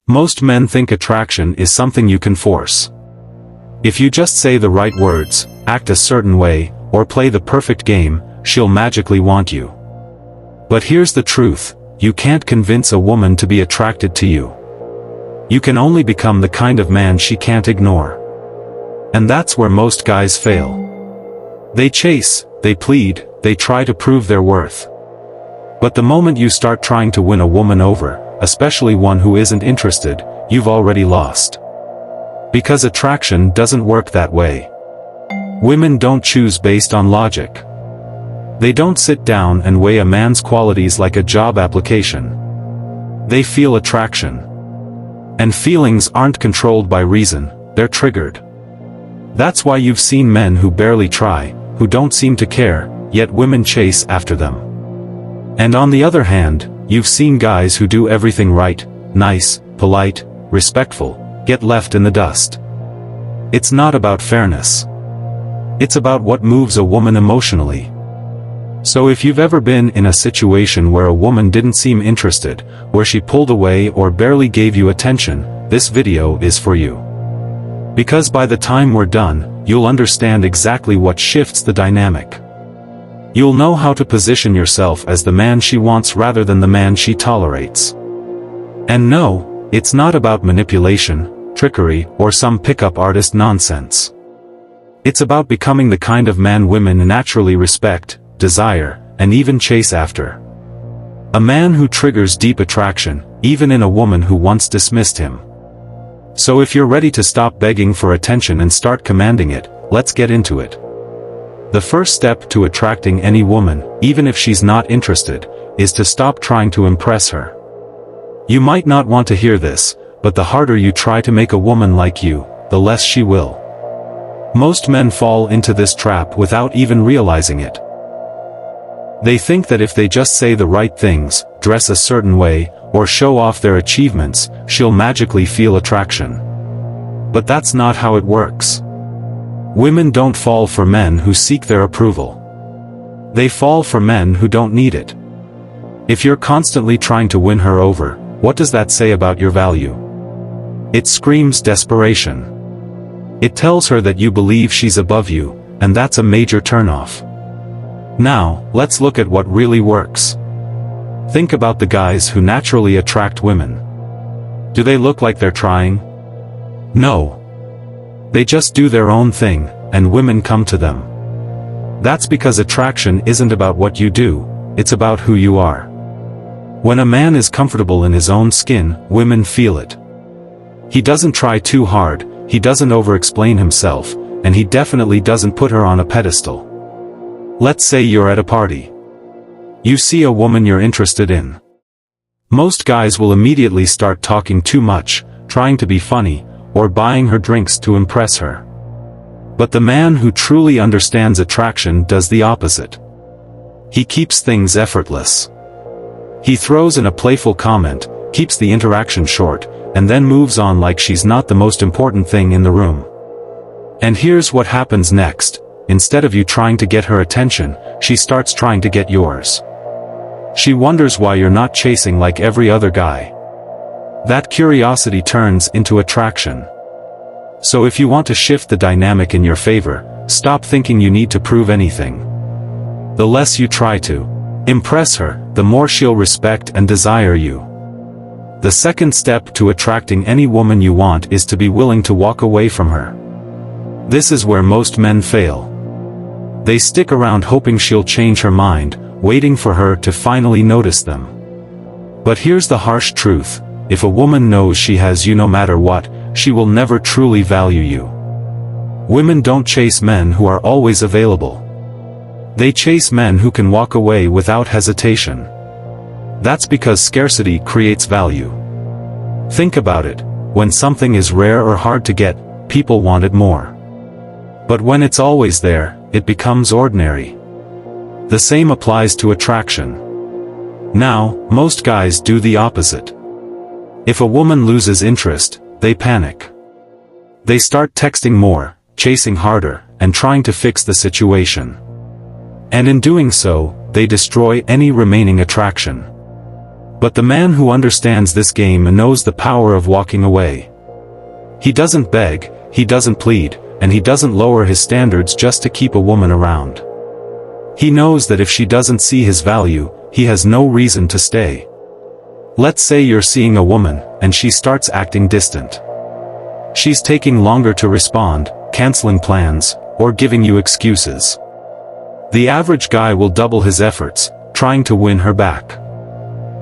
Most men think attraction is something you can force. If you just say the right words, act a certain way, or play the perfect game, she'll magically want you. But here's the truth, you can't convince a woman to be attracted to you. You can only become the kind of man she can't ignore. And that's where most guys fail. They chase, they plead, they try to prove their worth. But the moment you start trying to win a woman over, especially one who isn't interested, you've already lost. Because attraction doesn't work that way. Women don't choose based on logic. They don't sit down and weigh a man's qualities like a job application. They feel attraction. And feelings aren't controlled by reason, they're triggered. That's why you've seen men who barely try, who don't seem to care, yet women chase after them. And on the other hand, you've seen guys who do everything right, nice, polite, respectful, get left in the dust. It's not about fairness. It's about what moves a woman emotionally. So if you've ever been in a situation where a woman didn't seem interested, where she pulled away or barely gave you attention, this video is for you. Because by the time we're done, you'll understand exactly what shifts the dynamic. You'll know how to position yourself as the man she wants rather than the man she tolerates. And no, it's not about manipulation, trickery, or some pickup artist nonsense. It's about becoming the kind of man women naturally respect, desire, and even chase after. A man who triggers deep attraction, even in a woman who once dismissed him. So if you're ready to stop begging for attention and start commanding it, let's get into it. The first step to attracting any woman, even if she's not interested, is to stop trying to impress her. You might not want to hear this, but the harder you try to make a woman like you, the less she will. Most men fall into this trap without even realizing it. They think that if they just say the right things, dress a certain way, or show off their achievements, she'll magically feel attraction. But that's not how it works. Women don't fall for men who seek their approval. They fall for men who don't need it. If you're constantly trying to win her over, what does that say about your value? It screams desperation. It tells her that you believe she's above you, and that's a major turnoff. Now, let's look at what really works. Think about the guys who naturally attract women. Do they look like they're trying? No. They just do their own thing, and women come to them. That's because attraction isn't about what you do, it's about who you are. When a man is comfortable in his own skin, women feel it. He doesn't try too hard, he doesn't over-explain himself, and he definitely doesn't put her on a pedestal. Let's say you're at a party. You see a woman you're interested in. Most guys will immediately start talking too much, trying to be funny, or buying her drinks to impress her. But the man who truly understands attraction does the opposite. He keeps things effortless. He throws in a playful comment, keeps the interaction short, and then moves on like she's not the most important thing in the room. And here's what happens next. Instead of you trying to get her attention, she starts trying to get yours. She wonders why you're not chasing like every other guy. That curiosity turns into attraction. So if you want to shift the dynamic in your favor, stop thinking you need to prove anything. The less you try to impress her, the more she'll respect and desire you. The second step to attracting any woman you want is to be willing to walk away from her. This is where most men fail. They stick around hoping she'll change her mind, waiting for her to finally notice them. But here's the harsh truth. If a woman knows she has you no matter what, she will never truly value you. Women don't chase men who are always available. They chase men who can walk away without hesitation. That's because scarcity creates value. Think about it. When something is rare or hard to get, people want it more. But when it's always there, it becomes ordinary. The same applies to attraction. Now, most guys do the opposite. If a woman loses interest, they panic. They start texting more, chasing harder, and trying to fix the situation. And in doing so, they destroy any remaining attraction. But the man who understands this game knows the power of walking away. He doesn't beg, he doesn't plead, and he doesn't lower his standards just to keep a woman around. He knows that if she doesn't see his value, he has no reason to stay. Let's say you're seeing a woman, and she starts acting distant. She's taking longer to respond, canceling plans, or giving you excuses. The average guy will double his efforts, trying to win her back.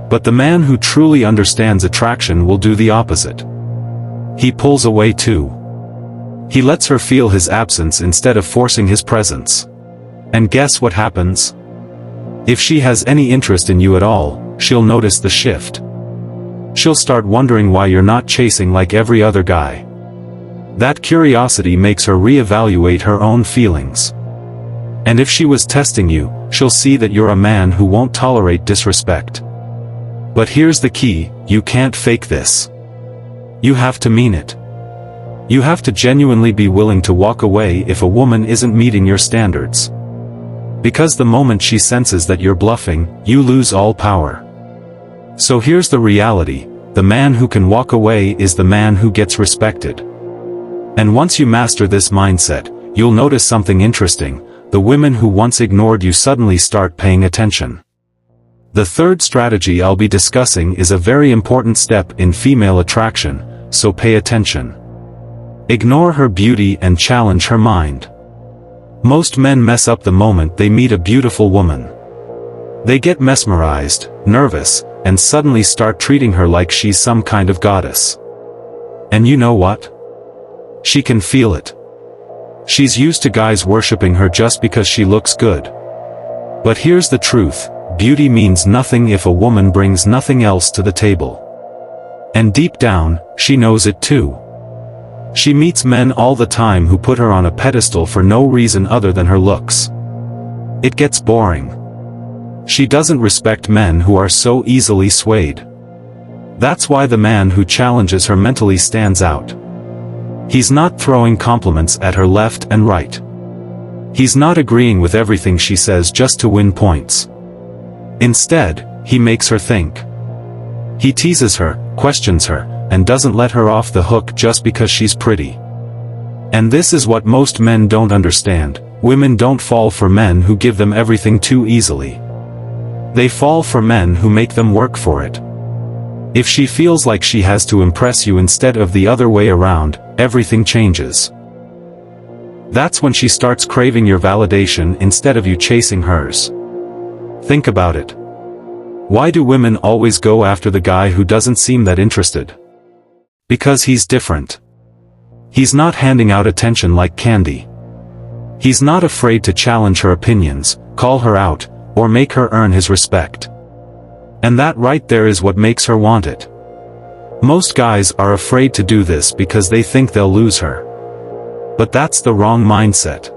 But the man who truly understands attraction will do the opposite. He pulls away too. He lets her feel his absence instead of forcing his presence. And guess what happens? If she has any interest in you at all, she'll notice the shift. She'll start wondering why you're not chasing like every other guy. That curiosity makes her reevaluate her own feelings. And if she was testing you, she'll see that you're a man who won't tolerate disrespect. But here's the key, you can't fake this. You have to mean it. You have to genuinely be willing to walk away if a woman isn't meeting your standards. Because the moment she senses that you're bluffing, you lose all power. So here's the reality, the man who can walk away is the man who gets respected. And once you master this mindset, you'll notice something interesting, the women who once ignored you suddenly start paying attention. The third strategy I'll be discussing is a very important step in female attraction, so pay attention. Ignore her beauty and challenge her mind. Most men mess up the moment they meet a beautiful woman. They get mesmerized, nervous, and suddenly start treating her like she's some kind of goddess. And you know what? She can feel it. She's used to guys worshipping her just because she looks good. But here's the truth, beauty means nothing if a woman brings nothing else to the table. And deep down, she knows it too. She meets men all the time who put her on a pedestal for no reason other than her looks. It gets boring. She doesn't respect men who are so easily swayed. That's why the man who challenges her mentally stands out. He's not throwing compliments at her left and right. He's not agreeing with everything she says just to win points. Instead, he makes her think. He teases her, questions her, and doesn't let her off the hook just because she's pretty. And this is what most men don't understand, women don't fall for men who give them everything too easily. They fall for men who make them work for it. If she feels like she has to impress you instead of the other way around, everything changes. That's when she starts craving your validation instead of you chasing hers. Think about it. Why do women always go after the guy who doesn't seem that interested? Because he's different. He's not handing out attention like candy. He's not afraid to challenge her opinions, call her out, or make her earn his respect. And that right there is what makes her want it. Most guys are afraid to do this because they think they'll lose her. But that's the wrong mindset.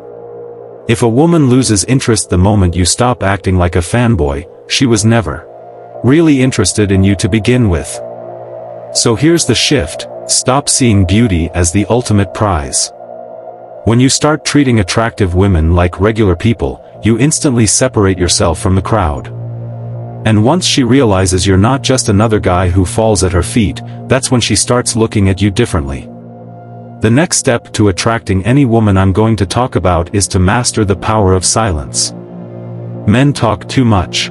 If a woman loses interest the moment you stop acting like a fanboy, she was never really interested in you to begin with. So here's the shift, stop seeing beauty as the ultimate prize. When you start treating attractive women like regular people, you instantly separate yourself from the crowd. And once she realizes you're not just another guy who falls at her feet, that's when she starts looking at you differently. The next step to attracting any woman I'm going to talk about is to master the power of silence. Men talk too much.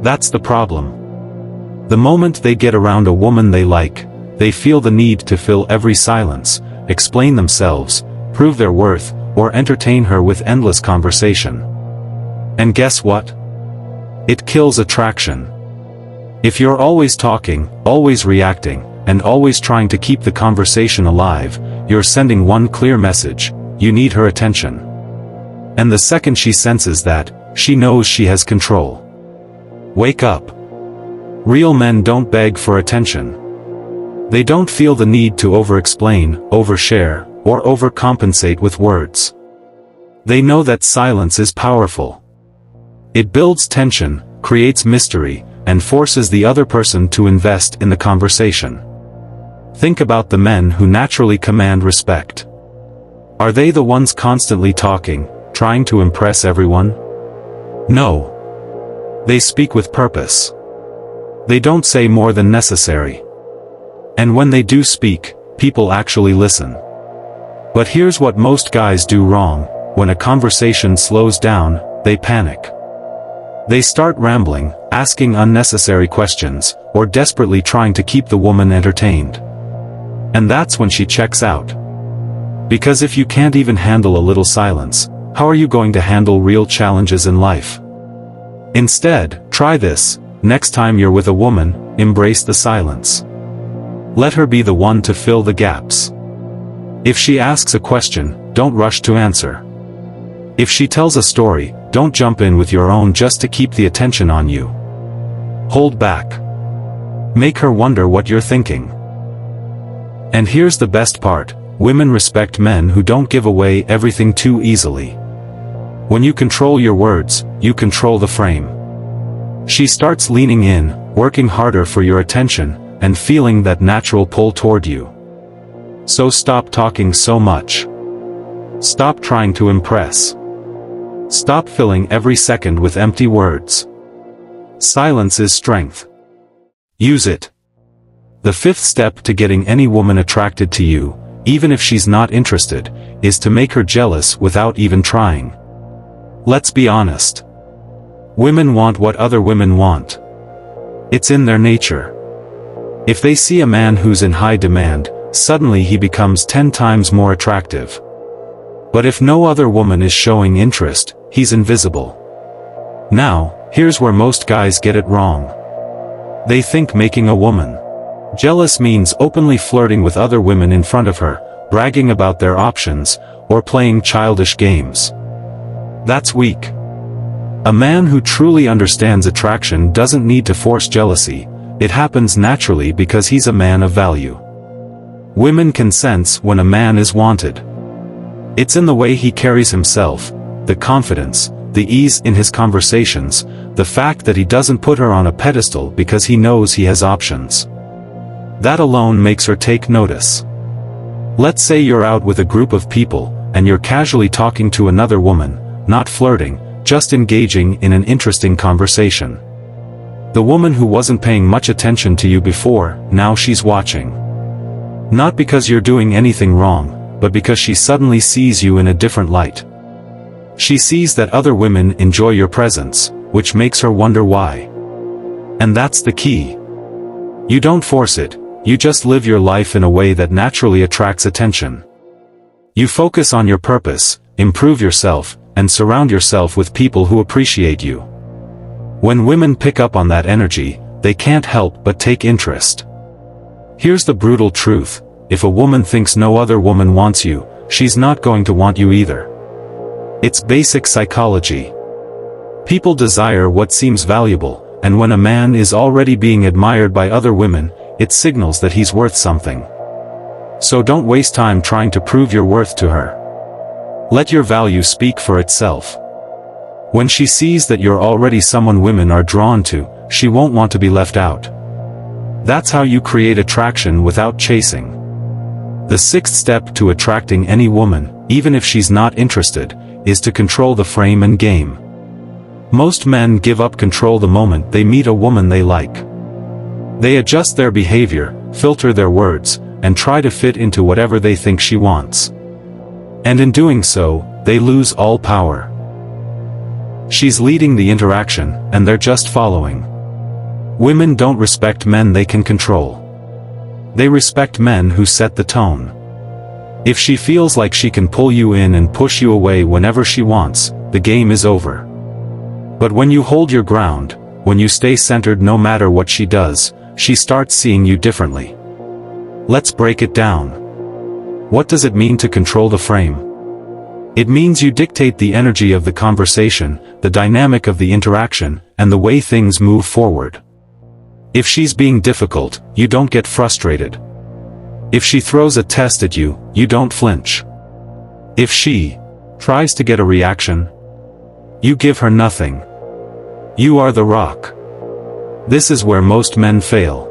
That's the problem. The moment they get around a woman they like, they feel the need to fill every silence, explain themselves, prove their worth, or entertain her with endless conversation. And guess what? It kills attraction. If you're always talking, always reacting, and always trying to keep the conversation alive, you're sending one clear message: you need her attention. And the second she senses that, she knows she has control. Wake up. Real men don't beg for attention. They don't feel the need to over-explain, overshare, or overcompensate with words. They know that silence is powerful. It builds tension, creates mystery, and forces the other person to invest in the conversation. Think about the men who naturally command respect. Are they the ones constantly talking, trying to impress everyone? No. They speak with purpose. They don't say more than necessary. And when they do speak, people actually listen. But here's what most guys do wrong: when a conversation slows down, they panic. They start rambling, asking unnecessary questions, or desperately trying to keep the woman entertained. And that's when she checks out. Because if you can't even handle a little silence, how are you going to handle real challenges in life? Instead, try this: next time you're with a woman, embrace the silence. Let her be the one to fill the gaps. If she asks a question, don't rush to answer. If she tells a story, don't jump in with your own just to keep the attention on you. Hold back. Make her wonder what you're thinking. And here's the best part: women respect men who don't give away everything too easily. When you control your words, you control the frame. She starts leaning in, working harder for your attention, and feeling that natural pull toward you. So stop talking so much. Stop trying to impress. Stop filling every second with empty words. Silence is strength. Use it. The fifth step to getting any woman attracted to you, even if she's not interested, is to make her jealous without even trying. Let's be honest. Women want what other women want. It's in their nature. If they see a man who's in high demand, suddenly he becomes 10 times more attractive. But if no other woman is showing interest, he's invisible. Now, here's where most guys get it wrong. They think making a woman jealous means openly flirting with other women in front of her, bragging about their options, or playing childish games. That's weak. A man who truly understands attraction doesn't need to force jealousy. It happens naturally because he's a man of value. Women can sense when a man is wanted. It's in the way he carries himself, the confidence, the ease in his conversations, the fact that he doesn't put her on a pedestal because he knows he has options. That alone makes her take notice. Let's say you're out with a group of people, and you're casually talking to another woman, not flirting, just engaging in an interesting conversation. The woman who wasn't paying much attention to you before, now she's watching. Not because you're doing anything wrong, but because she suddenly sees you in a different light. She sees that other women enjoy your presence, which makes her wonder why. And that's the key. You don't force it, you just live your life in a way that naturally attracts attention. You focus on your purpose, improve yourself, and surround yourself with people who appreciate you. When women pick up on that energy, they can't help but take interest. Here's the brutal truth: if a woman thinks no other woman wants you, she's not going to want you either. It's basic psychology. People desire what seems valuable, and when a man is already being admired by other women, it signals that he's worth something. So don't waste time trying to prove your worth to her. Let your value speak for itself. When she sees that you're already someone women are drawn to, she won't want to be left out. That's how you create attraction without chasing. The sixth step to attracting any woman, even if she's not interested, is to control the frame and game. Most men give up control the moment they meet a woman they like. They adjust their behavior, filter their words, and try to fit into whatever they think she wants. And in doing so, they lose all power. She's leading the interaction, and they're just following. Women don't respect men they can control. They respect men who set the tone. If she feels like she can pull you in and push you away whenever she wants, the game is over. But when you hold your ground, when you stay centered no matter what she does, she starts seeing you differently. Let's break it down. What does it mean to control the frame? It means you dictate the energy of the conversation, the dynamic of the interaction, and the way things move forward. If she's being difficult, you don't get frustrated. If she throws a test at you, you don't flinch. If she tries to get a reaction, you give her nothing. You are the rock. This is where most men fail.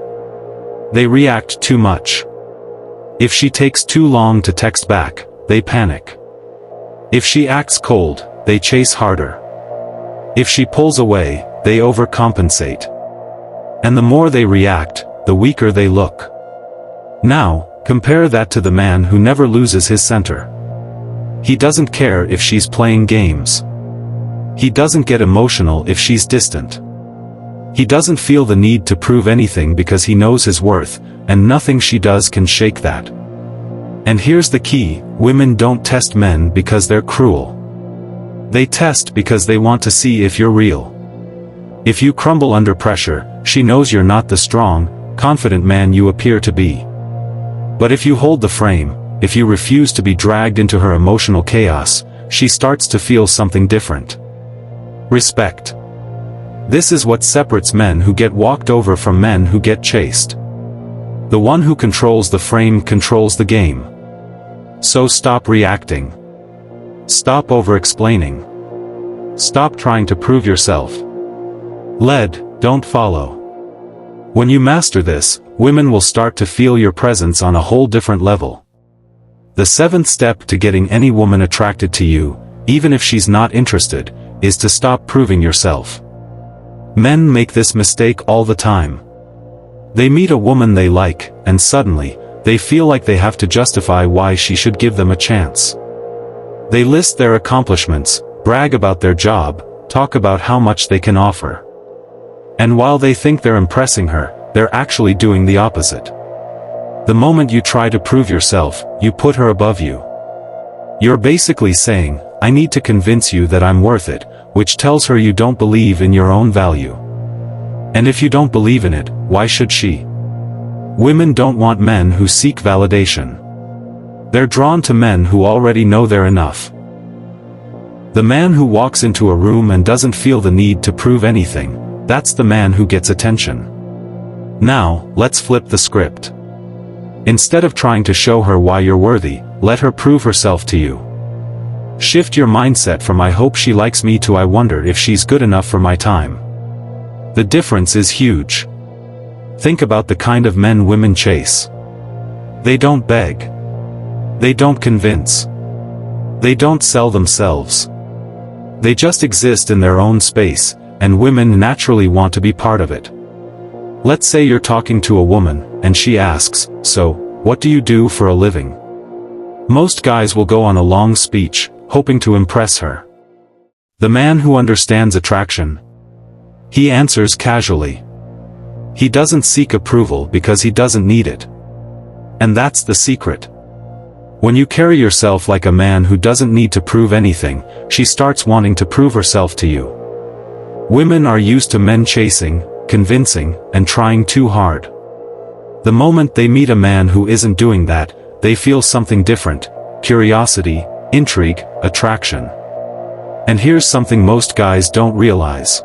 They react too much. If she takes too long to text back, they panic. If she acts cold, they chase harder. If she pulls away, they overcompensate. And the more they react, the weaker they look. Now, compare that to the man who never loses his center. He doesn't care if she's playing games. He doesn't get emotional if she's distant. He doesn't feel the need to prove anything because he knows his worth, and nothing she does can shake that. And here's the key: women don't test men because they're cruel. They test because they want to see if you're real. If you crumble under pressure, she knows you're not the strong, confident man you appear to be. But if you hold the frame, if you refuse to be dragged into her emotional chaos, she starts to feel something different. Respect. This is what separates men who get walked over from men who get chased. The one who controls the frame controls the game. So stop reacting. Stop over-explaining. Stop trying to prove yourself. Lead, don't follow. When you master this, women will start to feel your presence on a whole different level. The 7th step to getting any woman attracted to you, even if she's not interested, is to stop proving yourself. Men make this mistake all the time. They meet a woman they like, and suddenly, they feel like they have to justify why she should give them a chance. They list their accomplishments, brag about their job, talk about how much they can offer. And while they think they're impressing her, they're actually doing the opposite. The moment you try to prove yourself, you put her above you. You're basically saying, "I need to convince you that I'm worth it," which tells her you don't believe in your own value. And if you don't believe in it, why should she? Women don't want men who seek validation. They're drawn to men who already know they're enough. The man who walks into a room and doesn't feel the need to prove anything, that's the man who gets attention. Now, let's flip the script. Instead of trying to show her why you're worthy, let her prove herself to you. Shift your mindset from "I hope she likes me" to "I wonder if she's good enough for my time." The difference is huge. Think about the kind of men women chase. They don't beg. They don't convince. They don't sell themselves. They just exist in their own space, and women naturally want to be part of it. Let's say you're talking to a woman, and she asks, "So, what do you do for a living?" Most guys will go on a long speech, hoping to impress her. The man who understands attraction, he answers casually. He doesn't seek approval because he doesn't need it. And that's the secret. When you carry yourself like a man who doesn't need to prove anything, she starts wanting to prove herself to you. Women are used to men chasing, convincing, and trying too hard. The moment they meet a man who isn't doing that, they feel something different: curiosity, intrigue, attraction. And here's something most guys don't realize.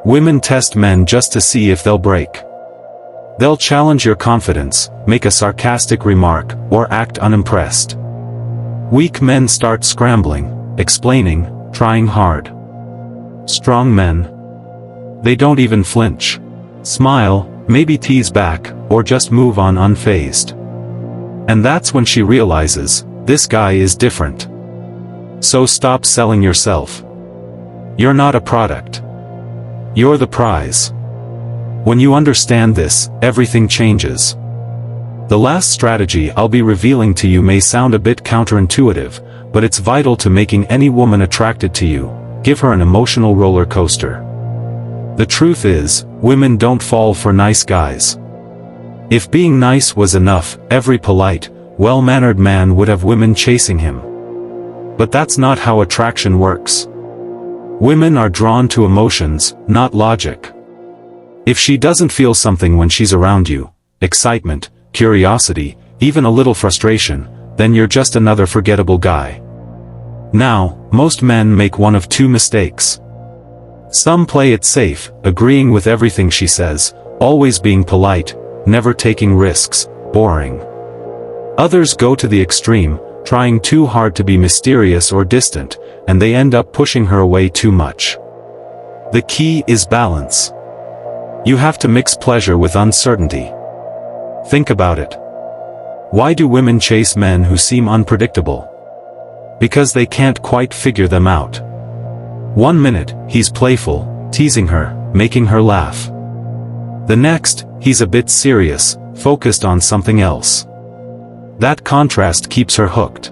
Women test men just to see if they'll break. They'll challenge your confidence, make a sarcastic remark, or act unimpressed. Weak men start scrambling, explaining, trying hard. Strong men, they don't even flinch. Smile, maybe tease back, or just move on unfazed. And that's when she realizes, this guy is different. So stop selling yourself. You're not a product. You're the prize. When you understand this, everything changes. The last strategy I'll be revealing to you may sound a bit counterintuitive, but it's vital to making any woman attracted to you. Give her an emotional roller coaster. The truth is, women don't fall for nice guys. If being nice was enough, every polite, well-mannered man would have women chasing him. But that's not how attraction works. Women are drawn to emotions, not logic. If she doesn't feel something when she's around you, excitement, curiosity, even a little frustration, then you're just another forgettable guy. Now, most men make one of two mistakes. Some play it safe, agreeing with everything she says, always being polite, never taking risks, boring. Others go to the extreme, trying too hard to be mysterious or distant, and they end up pushing her away too much. The key is balance. You have to mix pleasure with uncertainty. Think about it. Why do women chase men who seem unpredictable? Because they can't quite figure them out. One minute, he's playful, teasing her, making her laugh. The next, he's a bit serious, focused on something else. That contrast keeps her hooked.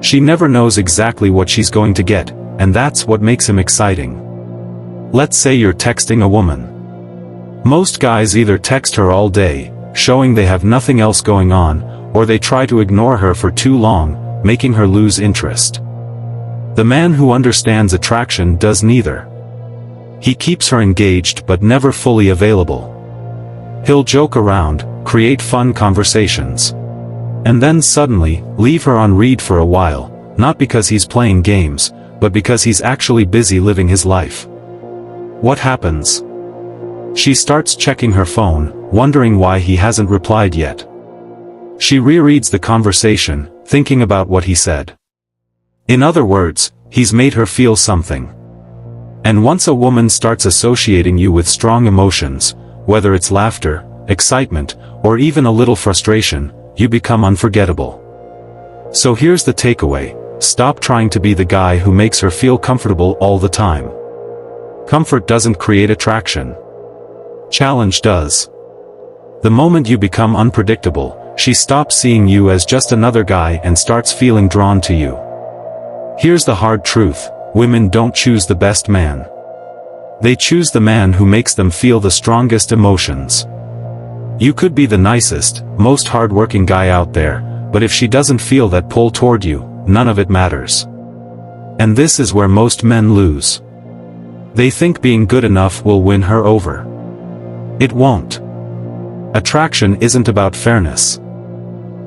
She never knows exactly what she's going to get, and that's what makes him exciting. Let's say you're texting a woman. Most guys either text her all day, showing they have nothing else going on, or they try to ignore her for too long, making her lose interest. The man who understands attraction does neither. He keeps her engaged but never fully available. He'll joke around, create fun conversations, and then suddenly, leave her on read for a while, not because he's playing games, but because he's actually busy living his life. What happens? She starts checking her phone, wondering why he hasn't replied yet. She rereads the conversation, thinking about what he said. In other words, he's made her feel something. And once a woman starts associating you with strong emotions, whether it's laughter, excitement, or even a little frustration, you become unforgettable. So here's the takeaway: stop trying to be the guy who makes her feel comfortable all the time. Comfort doesn't create attraction. Challenge does. The moment you become unpredictable, she stops seeing you as just another guy and starts feeling drawn to you. Here's the hard truth: women don't choose the best man. They choose the man who makes them feel the strongest emotions. You could be the nicest, most hardworking guy out there, but if she doesn't feel that pull toward you, none of it matters. And this is where most men lose. They think being good enough will win her over. It won't. Attraction isn't about fairness.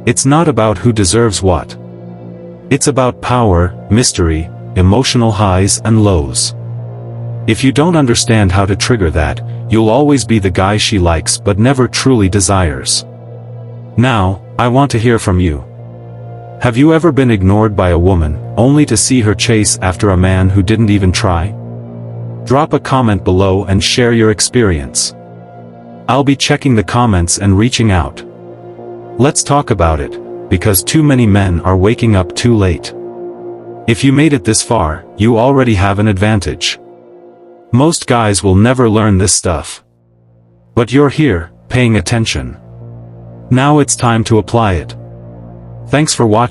It's not about who deserves what. It's about power, mystery, emotional highs and lows. If you don't understand how to trigger that, you'll always be the guy she likes but never truly desires. Now, I want to hear from you. Have you ever been ignored by a woman, only to see her chase after a man who didn't even try? Drop a comment below and share your experience. I'll be checking the comments and reaching out. Let's talk about it, because too many men are waking up too late. If you made it this far, you already have an advantage. Most guys will never learn this stuff. But you're here, paying attention. Now it's time to apply it. Thanks for watching.